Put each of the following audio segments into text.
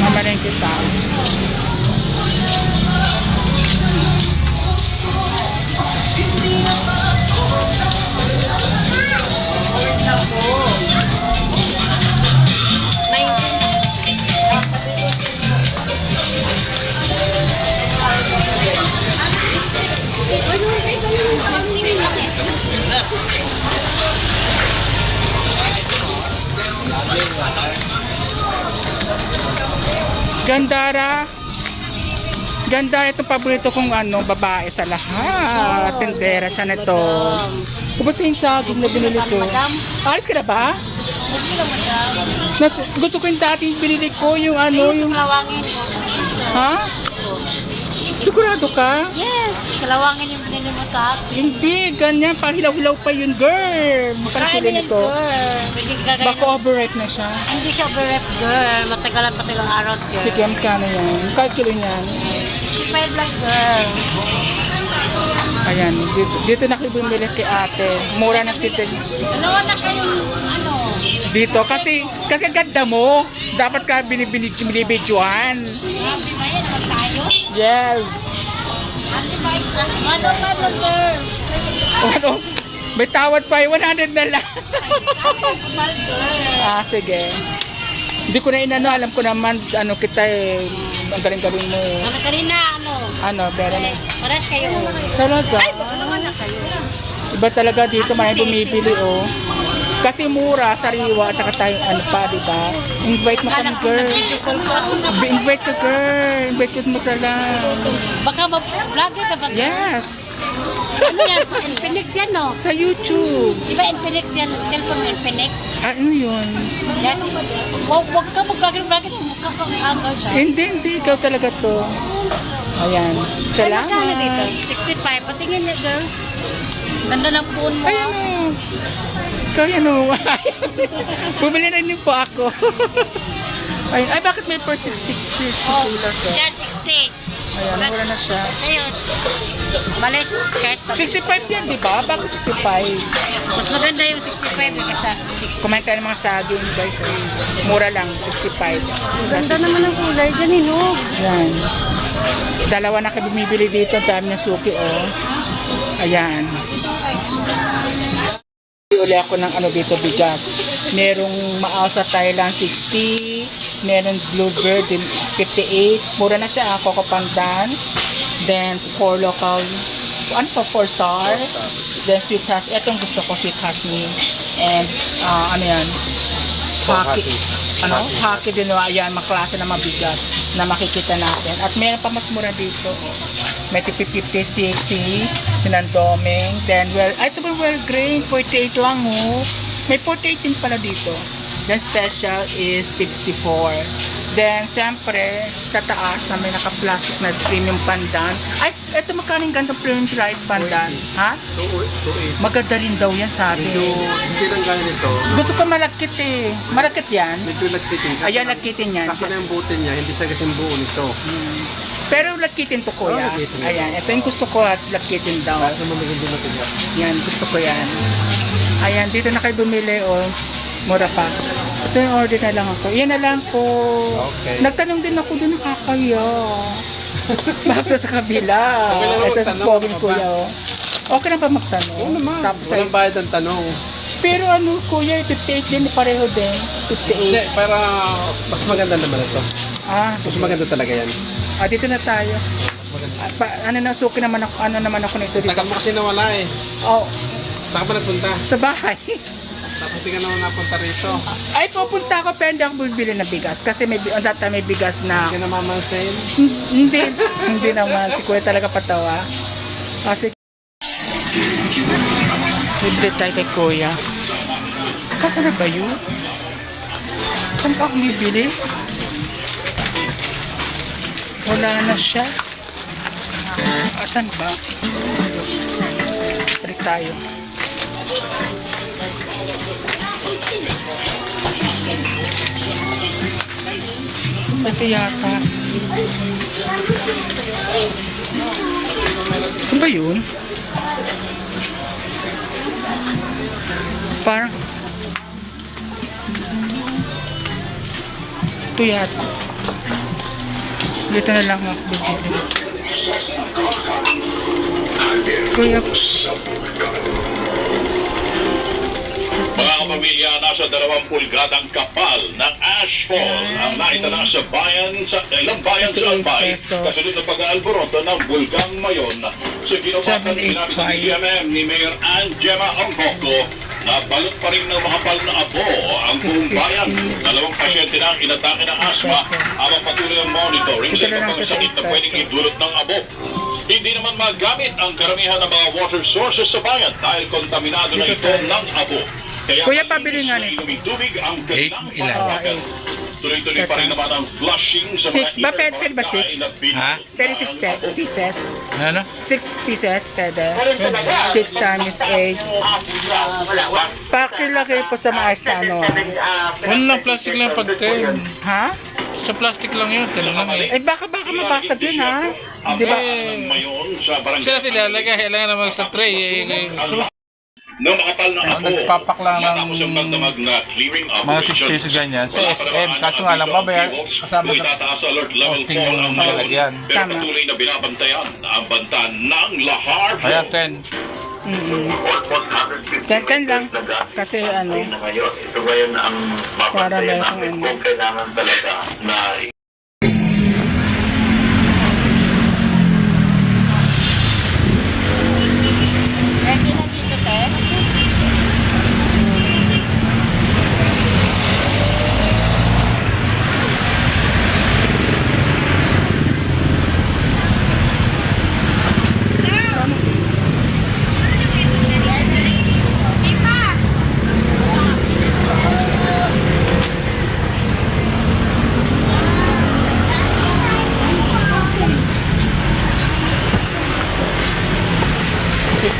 Mamalengke tayo. Gandara. Gandara itong paborito kong babae sa lahat. Tendera siya nito. Kumusta yung saging na binili ko? Alis ka na ba? Gusto ko yung dating binili ko, yung yung... Ha? Sigurado ka? Yes! Kalawangin yung binili mo sa akin. Hindi, ganyan. Parang hilaw-hilaw pa yun, girl. Saan Parang yan, nito. girl? Baka overripe na siya. Hindi siya overrep, girl. Matagal araw, girl. Sige, magkano yan? Kalkulo niyan. 5 lang, girl. Ayan, dito na kayo bumili kay ate. Mura ng titig. Dalawa na kayong, Dito, kasi ganda mo. Dapat ka binibidyohan. Grabe ba yan? Huwag tayo? Yes. Ano, girl? Ano? May tawad pa, 100 na lang. Kapal, girl. Sige. Hindi ko na alam ko naman, kita ang galing-galing mo. Kanina, Pero na. Pares kayo. Talaga? Baka naman na kayo. Iba talaga dito, may bumibili, oh. Kasi mura, sariwa, at saka tayo, diba? Invite mo kami, girl. Invite ka, girl. Invite mo talaga. Baka vlogger ka ba? Yes. Ano yan? Infinix yan, no? Sa YouTube. Di ba Infinix yan? Cellphone mo Infinix? Ano yun? Yan. Huwag ka mag-vlogger. Mukha kang agaw siya. Hindi. Ikaw talaga to. Ayan. Salamat. Magkano dito? 65. Patingin niya, girl. Ganda ng phone mo. Ayan o. Ikaw yan o. Bumili na din po ako. Ayun. Ay, bakit may per 60 kilos? Yan, 60. Ayan, mura na siya. Ayun. Balik. Kahit pag... 65 yan, di ba? Bakit 65? Mas maganda yung 65 kasi. Kumain tayo ng mga saging, guys. Mura lang, 65. Ganda naman ang kulay dyan, hinog. Ayan. Dalawa na kayo bumibili dito. Dami ng suki, oh. Ayan. Uli ako ng dito, bigas. Merong maaw sa Thailand, 60. Merong Bluebird, 58. Mura na siya, Coco Pandan. Then, 4 local. 4 star. Then, sweet has. Itong gusto ko, sweet hasni. And, yan? Haki. Haki din. Ayan, maklase na mabigat na makikita natin. At meron pa mas mura dito. May 50, 60, sinandoming. Then, ito ba well grain, 48 lang, oh. May 48 din pala dito. Then, special is 54. Then, siyempre, sa taas na may naka-plastic na premium pandan. Ay, ito magkano yung gantong premium rice pandan? Ha? 2.8. Maganda rin daw yan, sabi. Hindi lang gano'n ito. Gusto ko malakit eh. Malakit yan? Medyo lagkitin siya. Ayan, lakitin yan. Kaso na yung butin niya, hindi siya kasing buo nito. Pero lakitin to, kuya. Oh, lakitin. Ayan, ito yung gusto ko at lakitin daw. Kahit naman maganda natin yan. Yan, gusto ko yan. Ayan, dito na kayo bumili, oh. Mura pa. Ito yung order na lang ako. Yan na lang po. Okay. Nagtanong din ako doon, nakakaya. Bakit sa kabila? Okay lang Ito magtanong, yung poging ano kuya, oh. Okay na ba magtanong? Oo naman. Tapos ay, Walang bayad ang tanong. pero kuya, 58 din, pareho din. 58. Hindi, para mas maganda naman ito. Mas maganda talaga yan. Dito na tayo. Suki naman ako nito dito. Tagal mo kasi nawala eh. Oh, Saan ka ba nagpunta? sa bahay. Tapos hindi ka naman napunta rito. Ay, pupunta ako pero hindi ako bibili ng bigas. Kasi on that time may bigas na... Hindi ka namamansin. Hindi naman. Si Kuya talaga patawa. Kasi... Libre tayo kay Kuya. Kasi na ba yun? Saan pa ako bibili? Wala na siya. Asan ba? Balik tayo. Ito yata. Ano ba yun? Parang Tuyat. Dito na lang ako bibili. Kuya, Mga kapamilya, nasa 2 pulgadang kapal ng asphalt ang naitala sa bayan sa ilang bayan sa Albay kasunod ng pag-aalboroto ng Bulgang Mayon sa ginawatan ginamit ng GMM ni Mayor Ann Gemma Ongkoko na balot pa rin ng makapal na abo ang buong bayan. 2 pasyente na ang inatake ng asma habang patuloy ang monitoring sa ibang mga sakit na pwedeng idulot ng abo. Hindi naman magamit ang karamihan ng mga water sources sa bayan dahil kontaminado na ito ng abo. Kaya Kuya, pabili nga nito. tubig ang kanilang 8 ilan? pangangailangan. Tuloy-tuloy pa rin naman ang flushing sa 6 ba? mga Pwede ba 6? Ha? Pwede 6 pieces. Ano? 6 pieces, pwede. 6 times 8. Pakilaki po sa maayos na ano. Ano lang, plastic lang pag-10. Ha? Sa plastic lang yun, 10 lang eh. Eh baka mabasag yun ha. Di ba? Mayon sa barangay. Sila nilalagay, kailangan naman sa tray. Nung makapal na ako, nagpapak lang ng matapos ang magdamag na clearing mga operations. 6 ganyan. Sa Wala pa SM, naman kaso ang nga lang, visual babaya, views, kasama kung sa itataas sa alert level posting 4 yung ang nilalagyan. Pero Tama. patuloy na binabantayan ang banta ng Lahar Kaya Flow. 10. 10 lang. Kasi ano, Ito ngayon ang para mapapayan meron namin ano. kung kailangan talaga na Ready na dito, te?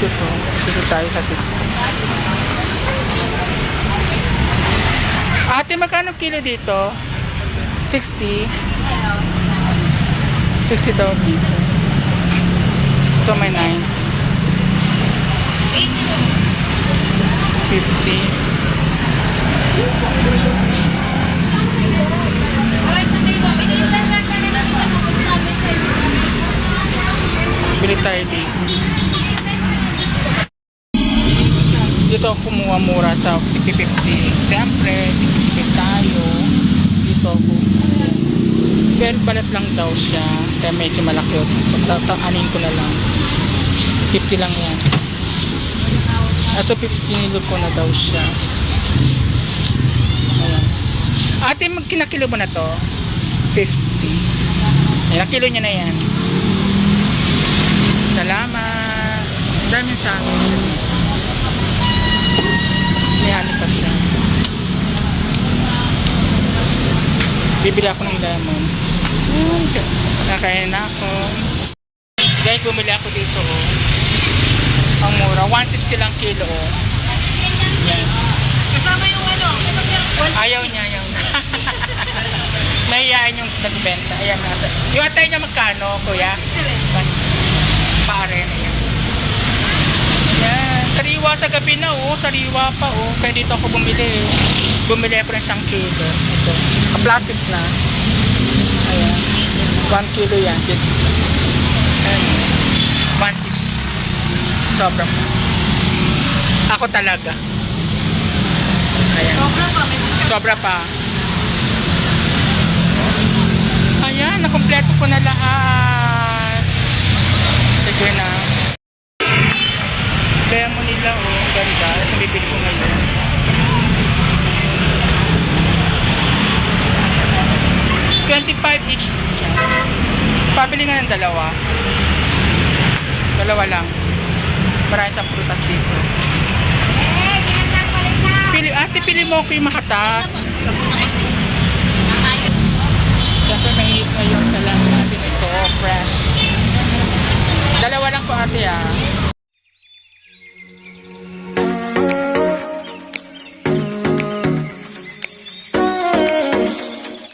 Dito tayo sa 60. Ate, magkano kilo dito? 60? 60 daw dito. Ito may 9. 50. Bili tayo dito. Dito ako kumuha mura sa 50-50. Siyempre, 50-50 tayo. Dito ako. Pero balat lang daw siya. Kaya medyo malaki. Anin ko na lang. 50 lang yan. Ito 50 nilog ko na daw siya. Ayan. Ate, kinakilo mo na to? 50. Ayan, kilo niya na yan. Salamat. Daming sa akin. May hani pa siya. Bibili ako ng lemon. Nakain na ako. Guys, bumili ako dito oh. Ang mura. 160 lang kilo oh. Yan. Kasama yung ano? Ayaw niya. Nahiyain yung nagbenta. Ayan na. Yung atay niya magkano, kuya? 160. Pare. Ayan. Yan. Sariwa sa gabi na oh. Sariwa pa oh. Kaya dito ako bumili. Bumili ako ng 1 kilo. Ito. Plastic na. Ayan. 1 kilo yan. Ayan. 160. Sobra pa. Ako talaga. Ayan. Sobra pa. Ayan. Nakompleto ko na lahat. Sige na. Kaya mo nila oh. Ang ganda. Ito bibili ko ngayon. $25 each. Pabili nga ng dalawa. Dalawa lang. Marami sa prutas dito. Ate, pili mo ako yung makatas. Siyempre, nangihip ngayon sa lang.